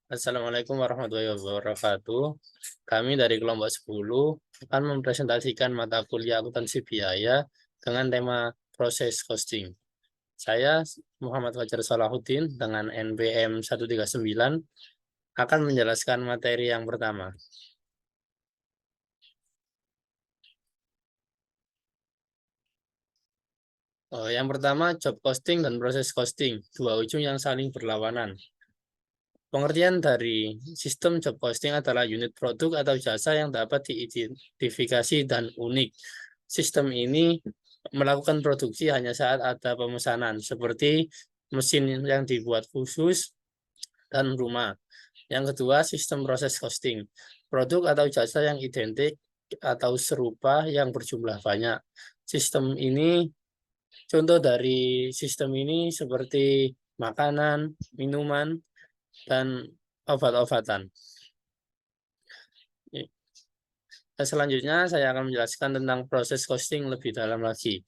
Assalamualaikum warahmatullahi wabarakatuh. Kami dari kelompok 10 akan mempresentasikan mata kuliah akuntansi biaya dengan tema proses costing. Saya Muhammad Fajar Salahuddin dengan NPM 139 akan menjelaskan materi yang pertama. Yang pertama, job costing dan proses costing, dua ujung yang saling berlawanan. Pengertian dari sistem job costing adalah unit produk atau jasa yang dapat diidentifikasi dan unik. Sistem ini melakukan produksi hanya saat ada pemesanan, seperti mesin yang dibuat khusus dan rumah. Yang kedua, sistem proses costing. Produk atau jasa yang identik atau serupa yang berjumlah banyak. Contoh dari sistem ini seperti makanan, minuman, dan obat-obatan. Selanjutnya saya akan menjelaskan tentang proses costing lebih dalam lagi.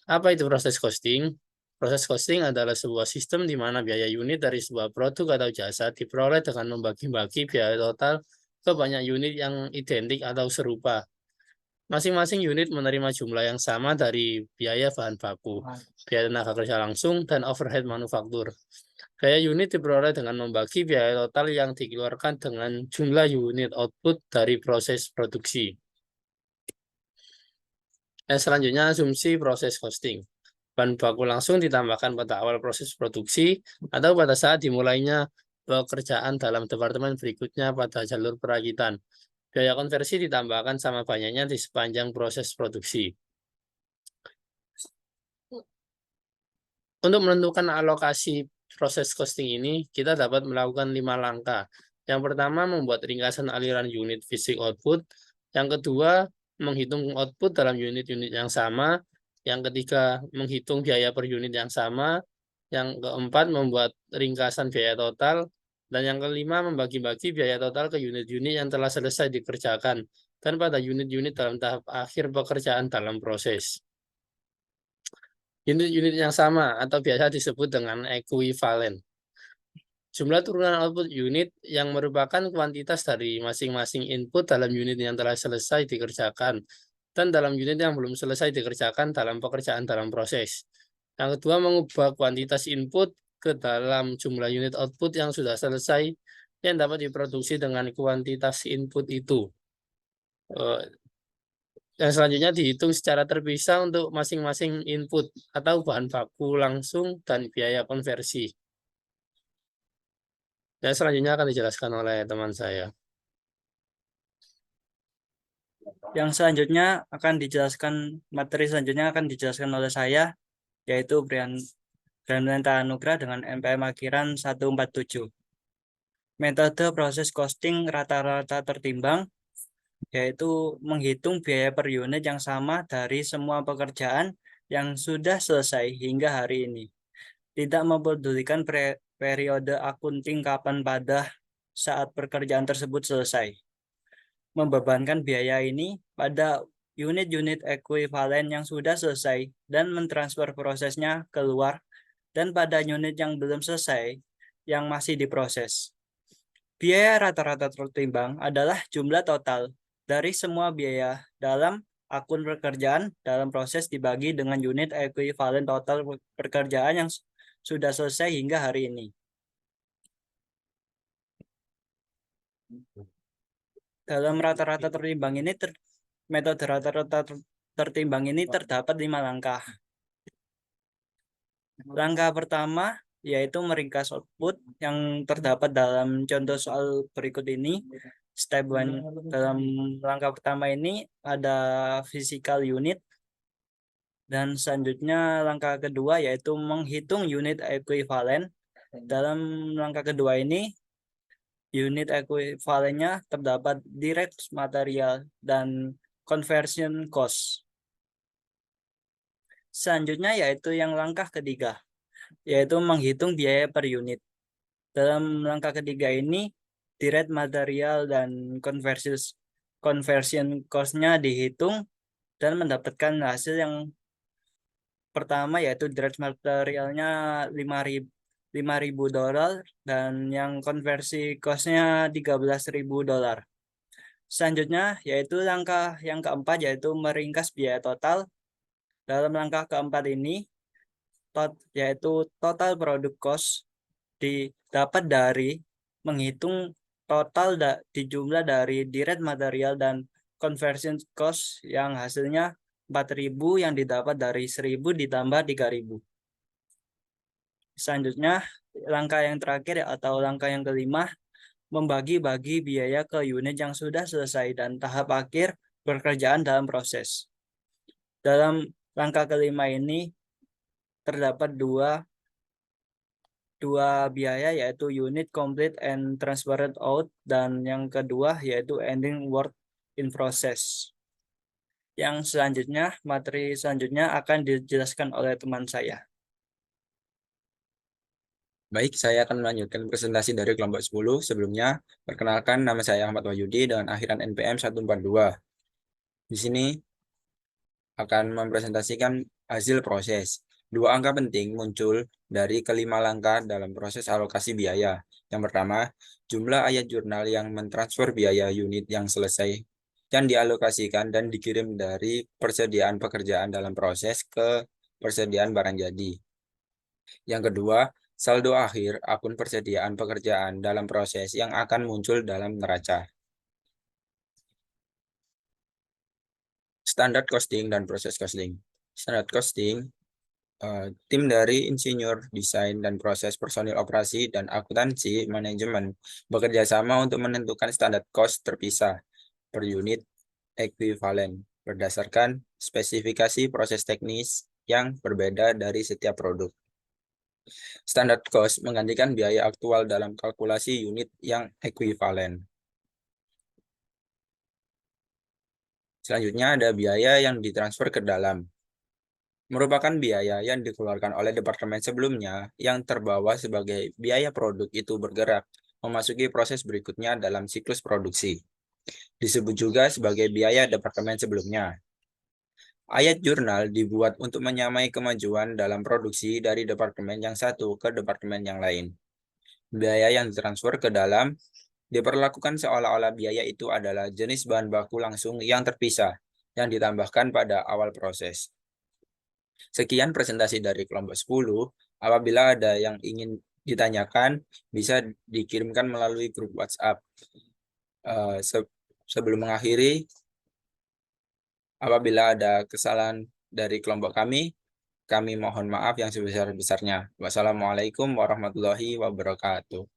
Apa itu proses costing? Proses costing adalah sebuah sistem di mana biaya unit dari sebuah produk atau jasa diperoleh dengan membagi-bagi biaya total ke banyak unit yang identik atau serupa. Masing-masing unit menerima jumlah yang sama dari biaya bahan baku, biaya tenaga kerja langsung, dan overhead manufaktur. Biaya unit diperoleh dengan membagi biaya total yang dikeluarkan dengan jumlah unit output dari proses produksi. Selanjutnya, asumsi proses costing. Bahan baku langsung ditambahkan pada awal proses produksi atau pada saat dimulainya pekerjaan dalam departemen berikutnya pada jalur perakitan. Biaya konversi ditambahkan sama banyaknya di sepanjang proses produksi. Untuk menentukan alokasi proses costing ini, kita dapat melakukan 5 langkah. Yang pertama, membuat ringkasan aliran unit fisik output. Yang kedua, menghitung output dalam unit-unit yang sama. Yang ketiga, menghitung biaya per unit yang sama. Yang keempat, membuat ringkasan biaya total. Dan yang kelima, membagi-bagi biaya total ke unit-unit yang telah selesai dikerjakan dan pada unit-unit dalam tahap akhir pekerjaan dalam proses. Unit-unit yang sama atau biasa disebut dengan ekuivalen. Jumlah turunan output unit yang merupakan kuantitas dari masing-masing input dalam unit yang telah selesai dikerjakan dan dalam unit yang belum selesai dikerjakan dalam pekerjaan dalam proses. Yang kedua, mengubah kuantitas input ke dalam jumlah unit output yang sudah selesai yang dapat diproduksi dengan kuantitas input itu. Yang selanjutnya dihitung secara terpisah untuk masing-masing input atau bahan baku langsung dan biaya konversi. Dan selanjutnya akan dijelaskan oleh teman saya. Yang selanjutnya akan dijelaskan, materi selanjutnya akan dijelaskan oleh saya, yaitu Brian Tanugrah dengan MPM akhiran 147. Metode proses costing rata-rata tertimbang, yaitu menghitung biaya per unit yang sama dari semua pekerjaan yang sudah selesai hingga hari ini. Tidak mempedulikan periode akunting kapan pada saat pekerjaan tersebut selesai. Membebankan biaya ini pada unit-unit ekuivalen yang sudah selesai dan mentransfer prosesnya keluar, dan pada unit yang belum selesai yang masih diproses. Biaya rata-rata tertimbang adalah jumlah total dari semua biaya dalam akun pekerjaan dalam proses dibagi dengan unit ekuivalen total pekerjaan yang sudah selesai hingga hari ini. Dalam rata-rata tertimbang ini, metode rata-rata tertimbang ini terdapat 5 langkah. Langkah pertama yaitu meringkas output yang terdapat dalam contoh soal berikut ini. Step 1 dalam langkah pertama ini ada physical unit, dan selanjutnya langkah kedua yaitu menghitung unit ekuivalen. Dalam langkah kedua ini unit ekuivalennya terdapat direct material dan conversion cost. Selanjutnya yaitu yang langkah ketiga, yaitu menghitung biaya per unit. Dalam langkah ketiga ini, direct material dan conversion cost-nya dihitung dan mendapatkan hasil yang pertama, yaitu direct materialnya 5.000 $5.000 dan yang konversi cost-nya $13.000. Selanjutnya yaitu langkah yang keempat yaitu meringkas biaya total. Dalam langkah keempat ini yaitu total produk cost didapat dari menghitung total dijumlah dari direct material dan conversion cost yang hasilnya 4.000 yang didapat dari 1.000 ditambah 3.000. Selanjutnya langkah yang terakhir atau langkah yang kelima, membagi-bagi biaya ke unit yang sudah selesai dan tahap akhir pekerjaan dalam proses. Dalam langkah kelima ini terdapat dua biaya yaitu unit complete and transferred out dan yang kedua yaitu ending work in process. Yang selanjutnya, materi selanjutnya akan dijelaskan oleh teman saya. Baik, saya akan melanjutkan presentasi dari kelompok 10. Sebelumnya, perkenalkan nama saya Ahmad Wahyudi dengan akhiran NPM 142. Di sini akan mempresentasikan hasil proses. Dua angka penting muncul dari kelima langkah dalam proses alokasi biaya. Yang pertama, jumlah ayat jurnal yang mentransfer biaya unit yang selesai yang dialokasikan dan dikirim dari persediaan pekerjaan dalam proses ke persediaan barang jadi. Yang kedua, saldo akhir akun persediaan pekerjaan dalam proses yang akan muncul dalam neraca. Standar costing dan proses costing. Standar costing, tim dari insinyur, desain, dan proses personil operasi dan akuntansi manajemen bekerja sama untuk menentukan standar cost terpisah per unit ekuivalen berdasarkan spesifikasi proses teknis yang berbeda dari setiap produk. Standard cost menggantikan biaya aktual dalam kalkulasi unit yang ekuivalen. Selanjutnya ada biaya yang ditransfer ke dalam. Merupakan biaya yang dikeluarkan oleh departemen sebelumnya yang terbawa sebagai biaya produk itu bergerak memasuki proses berikutnya dalam siklus produksi. Disebut juga sebagai biaya departemen sebelumnya. Ayat jurnal dibuat untuk menyamai kemajuan dalam produksi dari departemen yang satu ke departemen yang lain. Biaya yang ditransfer ke dalam diperlakukan seolah-olah biaya itu adalah jenis bahan baku langsung yang terpisah yang ditambahkan pada awal proses. Sekian presentasi dari kelompok 10. Apabila ada yang ingin ditanyakan, bisa dikirimkan melalui grup WhatsApp. Sebelum mengakhiri, apabila ada kesalahan dari kelompok kami mohon maaf yang sebesar-besarnya. Wassalamualaikum warahmatullahi wabarakatuh.